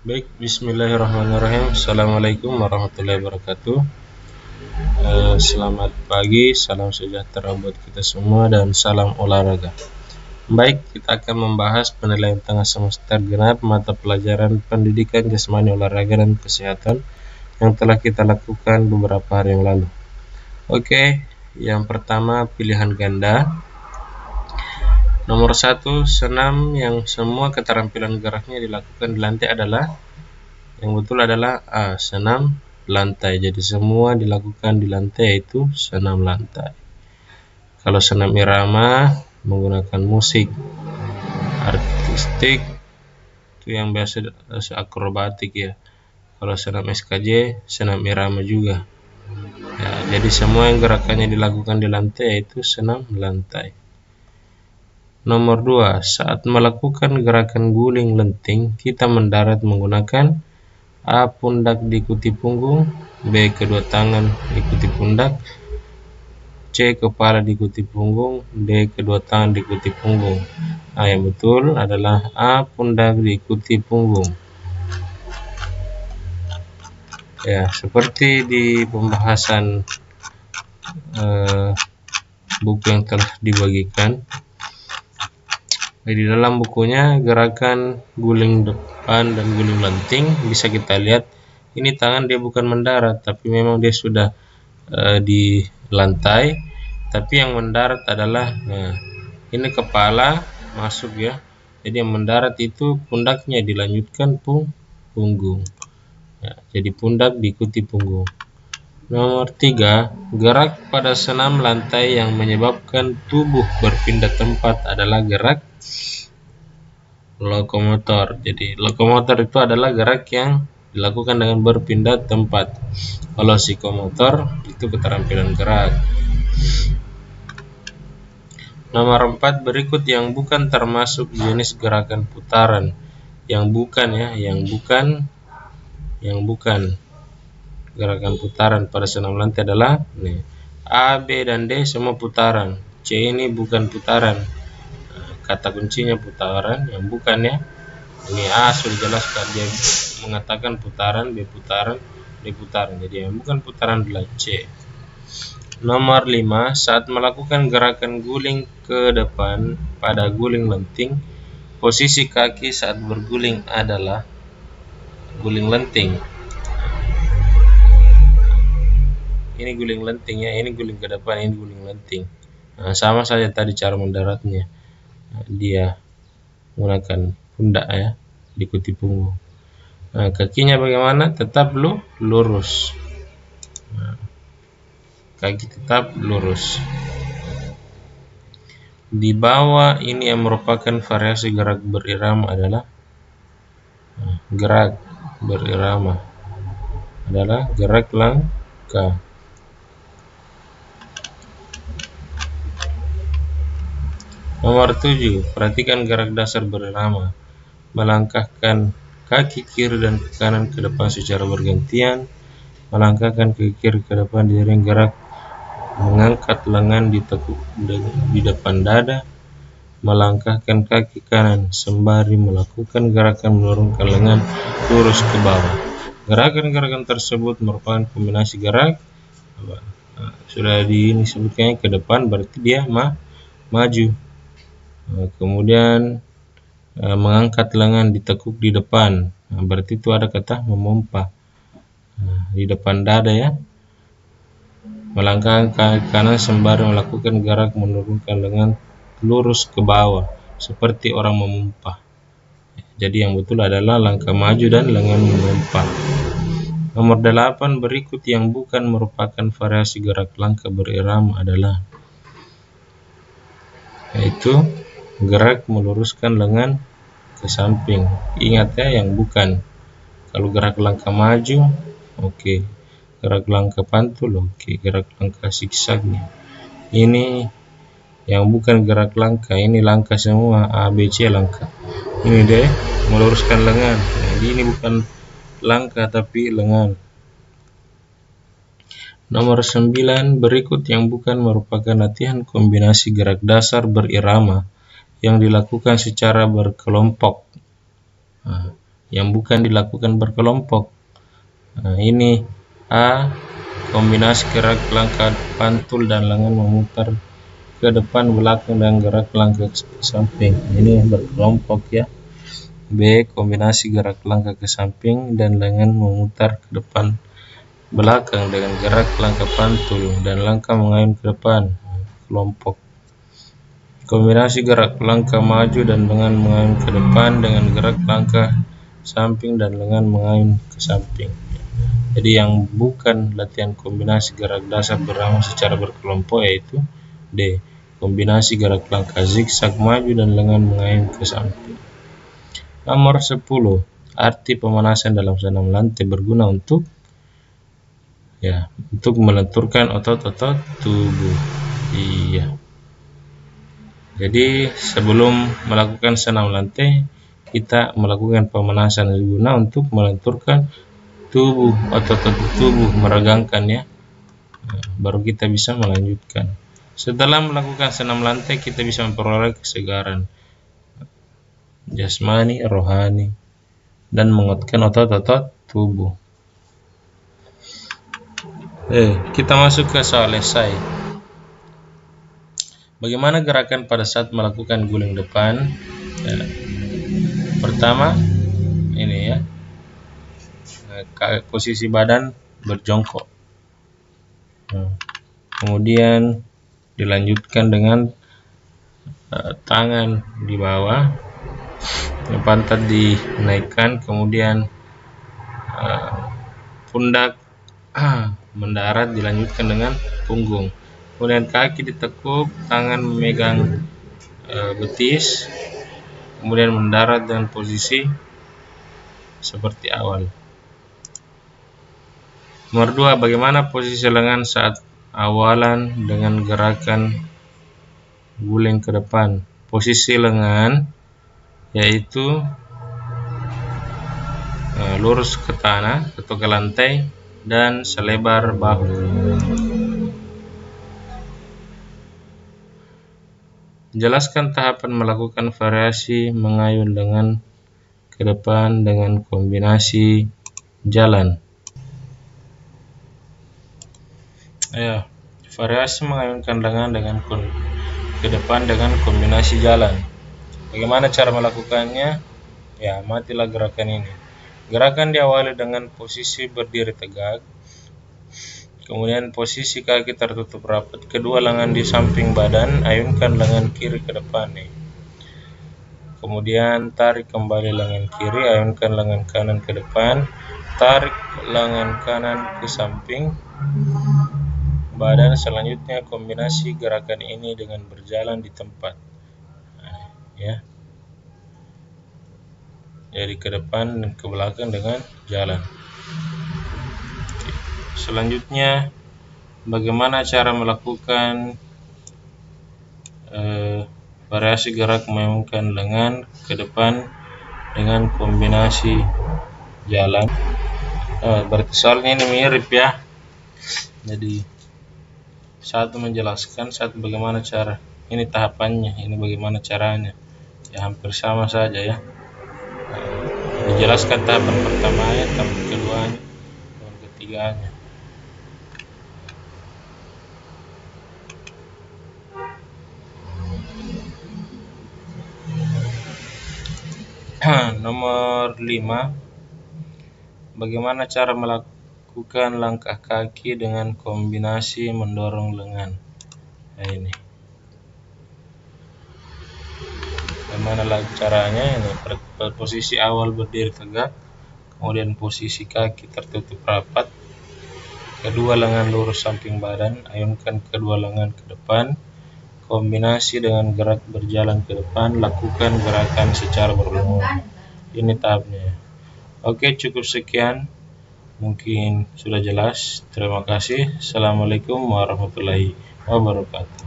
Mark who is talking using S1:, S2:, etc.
S1: Baik, bismillahirrahmanirrahim. Assalamualaikum warahmatullahi wabarakatuh. Selamat pagi, salam sejahtera buat kita semua dan salam olahraga. Baik, kita akan membahas penilaian tengah semester genap mata pelajaran pendidikan jasmani, olahraga, dan kesehatan yang telah kita lakukan beberapa hari yang lalu. Oke, yang pertama pilihan ganda. Nomor 1, senam yang semua keterampilan geraknya dilakukan di lantai adalah, yang betul adalah A, senam lantai. Jadi semua dilakukan di lantai, yaitu senam lantai. Kalau senam irama menggunakan musik artistik, itu yang biasa akrobatik ya. Kalau senam SKJ, senam irama juga ya. Jadi semua yang gerakannya dilakukan di lantai, yaitu senam lantai. Nomor 2, saat melakukan gerakan guling lenting, kita mendarat menggunakan A, pundak diikuti punggung, B, kedua tangan diikuti pundak, C, kepala diikuti punggung, D, kedua tangan diikuti punggung. Nah, yang betul adalah A, pundak diikuti punggung. Ya, seperti di pembahasan buku yang telah dibagikan. Di dalam bukunya gerakan guling depan dan guling lenting bisa kita lihat ini tangan dia bukan mendarat, tapi memang dia sudah di lantai, tapi yang mendarat adalah ini kepala masuk ya. Jadi yang mendarat itu pundaknya dilanjutkan punggung ya, jadi pundak diikuti punggung. Nomor 3, gerak pada senam lantai yang menyebabkan tubuh berpindah tempat adalah gerak lokomotor. Jadi lokomotor itu adalah gerak yang dilakukan dengan berpindah tempat. Kalau psikomotor itu keterampilan gerak. Nomor 4, berikut yang bukan termasuk jenis gerakan putaran. Yang bukan ya, yang bukan gerakan putaran pada senam lantai adalah A, B, dan D semua putaran. C ini bukan putaran. Kata kuncinya putaran, yang bukan ya. Ini A sudah jelas dia mengatakan putaran, B putaran, D putaran. Jadi yang bukan putaran adalah C. Nomor 5, saat melakukan gerakan guling ke depan pada guling lenting, posisi kaki saat berguling adalah guling lenting. Ini guling lenting ya, ini guling ke depan, ini guling lenting. Nah, sama saja tadi cara mendaratnya. Dia menggunakan pundak ya, diikuti punggung. Nah, kakinya bagaimana? Tetap lurus. Nah, kaki tetap lurus. Di bawah ini yang merupakan variasi gerak berirama adalah gerak berirama adalah gerak langkah. Nomor 7, perhatikan gerak dasar berirama. Melangkahkan kaki kiri dan kanan ke depan secara bergantian. Melangkahkan kaki kiri ke depan diiring gerak mengangkat lengan ditekuk di depan dada. Melangkahkan kaki kanan sembari melakukan gerakan menurunkan lengan lurus ke bawah. Gerakan-gerakan tersebut merupakan kombinasi gerak. Sudah disebutkan ke depan berarti dia maju. Kemudian mengangkat lengan ditekuk di depan, berarti itu ada kata memompa di depan dada ya. Melangkahkan kaki kanan sembari melakukan gerak menurunkan lengan lurus ke bawah seperti orang memompa. Jadi yang betul adalah langkah maju dan lengan memompa. Nomor 8, berikut yang bukan merupakan variasi gerak langkah berirama adalah, yaitu gerak meluruskan lengan ke samping. Ingat ya, yang bukan. Kalau gerak langkah maju, oke. Gerak langkah pantul, oke. Gerak langkah zigzagnya. Ini yang bukan gerak langkah, ini langkah semua, A, B, C langkah. Ini deh, meluruskan lengan. Jadi ini bukan langkah tapi lengan. Nomor 9, berikut yang bukan merupakan latihan kombinasi gerak dasar berirama yang dilakukan secara berkelompok. Nah, yang bukan dilakukan berkelompok. Nah, ini A. Kombinasi gerak langkah pantul dan lengan memutar ke depan, belakang, dan gerak langkah ke samping. Ini berkelompok ya. B. Kombinasi gerak langkah ke samping dan lengan memutar ke depan, belakang, dengan gerak langkah pantul dan langkah mengayun ke depan. Kelompok. Kombinasi gerak langkah maju dan lengan mengayun ke depan dengan gerak langkah samping dan lengan mengayun ke samping. Jadi yang bukan latihan kombinasi gerak dasar beramah secara berkelompok yaitu D. Kombinasi gerak langkah zigzag maju dan lengan mengayun ke samping. Nomor 10. Arti pemanasan dalam senam lantai berguna untuk melenturkan otot-otot tubuh. Iya. Jadi sebelum melakukan senam lantai, kita melakukan pemanasan guna untuk melenturkan tubuh, otot-otot tubuh, meregangkan ya. Baru kita bisa melanjutkan. Setelah melakukan senam lantai, kita bisa memperoleh kesegaran jasmani, rohani, dan menguatkan otot-otot tubuh. Kita masuk ke soal esai. Bagaimana gerakan pada saat melakukan guling depan? Pertama, ini ya, posisi badan berjongkok. Kemudian dilanjutkan dengan tangan di bawah, pantat dinaikkan, kemudian pundak mendarat, dilanjutkan dengan punggung. Kemudian kaki ditekuk, tangan memegang betis, kemudian mendarat dengan posisi seperti awal. Nomor 2, bagaimana posisi lengan saat awalan dengan gerakan guling ke depan? Posisi lengan yaitu lurus ke tanah atau ke lantai dan selebar bahu. Jelaskan tahapan melakukan variasi mengayun lengan ke depan dengan kombinasi jalan. Variasi mengayunkan lengan ke depan dengan kombinasi jalan. Bagaimana cara melakukannya? Amatilah gerakan ini. Gerakan diawali dengan posisi berdiri tegak, kemudian posisi kaki tertutup rapat, kedua lengan di samping badan, ayunkan lengan kiri ke depan nih. Kemudian tarik kembali lengan kiri, ayunkan lengan kanan ke depan, tarik lengan kanan ke samping badan. Selanjutnya kombinasi gerakan ini dengan berjalan di tempat. Jadi ke depan dan ke belakang dengan jalan. Selanjutnya, bagaimana cara melakukan variasi gerak mengayunkan lengan ke depan dengan kombinasi jalan? Berarti soalnya ini mirip ya. Jadi satu menjelaskan, satu bagaimana cara. Ini tahapannya, ini bagaimana caranya. Hampir sama saja ya. Dijelaskan tahapan pertamanya, tahapan keduanya, tahapan ketiganya. Nomor 5, bagaimana cara melakukan langkah kaki dengan kombinasi mendorong lengan? Ini bagaimana caranya? Ini posisi awal berdiri tegak, kemudian posisi kaki tertutup rapat, kedua lengan lurus samping badan, ayunkan kedua lengan ke depan, kombinasi dengan gerak berjalan ke depan, lakukan gerakan secara berulang. Ini tahapnya. Oke, cukup sekian. Mungkin sudah jelas. Terima kasih. Assalamualaikum warahmatullahi wabarakatuh.